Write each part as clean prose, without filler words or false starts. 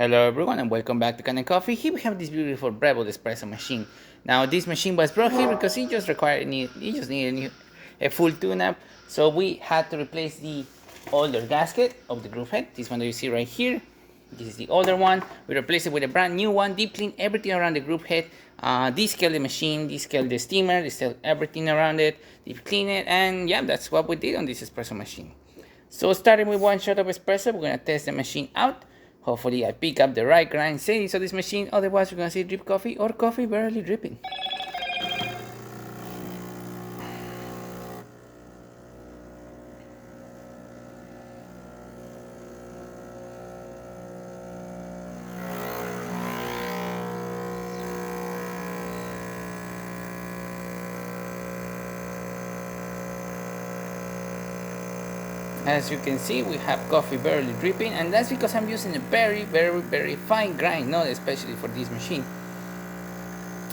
Hello everyone and welcome back to Kanen Coffee. Here we have this beautiful Breville espresso machine. Now this machine was brought here because it just needed a full tune-up. So we had to replace the older gasket of the groove head. This one that you see right here. This is the older one. We replaced it with a brand new one. Deep clean everything around the groove head. Descale the machine, descale the steamer, descale everything around it, deep clean it, and yeah, that's what we did on this espresso machine. So starting with one shot of espresso, we're gonna test the machine out. Hopefully I pick up the right grind settings of this machine, otherwise we're gonna see drip coffee or coffee barely dripping. As you can see, we have coffee barely dripping, and that's because I'm using a very fine grind, not especially for this machine.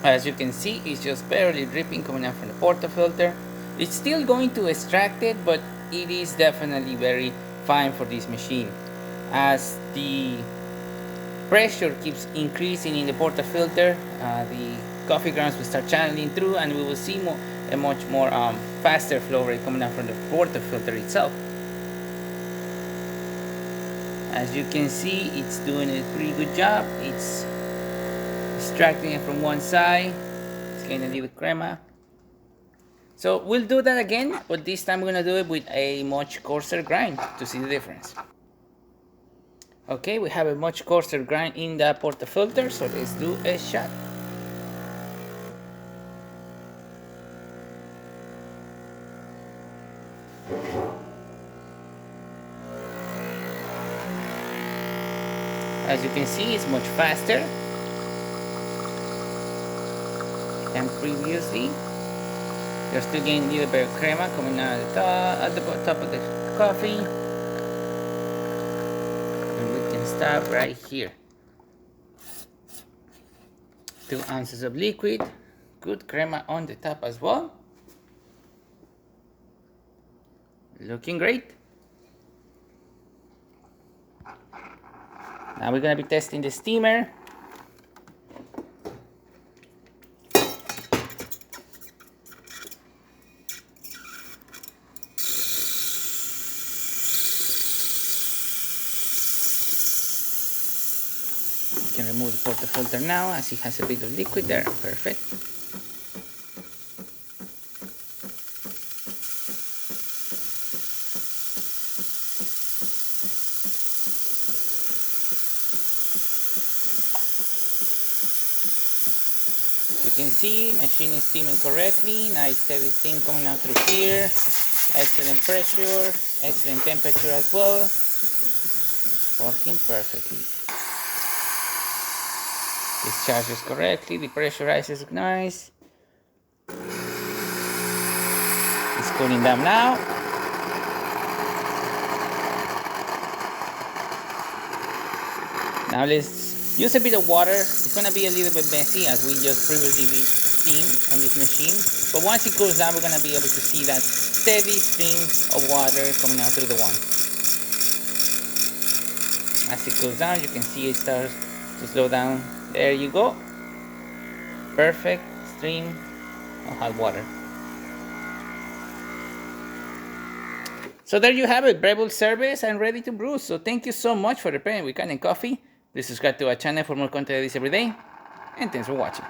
As you can see, it's just barely dripping coming out from the portafilter. It's still going to extract it, but it is definitely very fine for this machine. As the pressure keeps increasing in the portafilter, the coffee grounds will start channeling through, and we will see a much more faster flow rate coming out from the portafilter itself. As you can see, it's doing a pretty good job. It's extracting it from one side. It's getting a little crema. So we'll do that again, but this time we're gonna do it with a much coarser grind to see the difference. Okay, we have a much coarser grind in the portafilter, so let's do a shot. As you can see, it's much faster than previously. You're still getting a little bit of crema coming out at the top of the coffee. And we can stop right here. 2 ounces of liquid. Good crema on the top as well. Looking great. Now we're going to be testing the steamer. You can remove the portafilter now as it has a bit of liquid there. Perfect. You can see machine is steaming correctly. Nice steady steam coming out through here. Excellent pressure, excellent temperature as well. Working perfectly. Discharges correctly, the pressurizes nice. It's cooling down now. Now let's use a bit of water. It's going to be a little bit messy as we just previously did steam on this machine. But once it cools down, we're going to be able to see that steady stream of water coming out through the one. As it cools down, you can see it starts to slow down. There you go. Perfect stream of hot water. So there you have it, Breville service and ready to brew. So thank you so much for preparing with Kanen Coffee. Please subscribe to our channel for more content like this every day. And thanks for watching.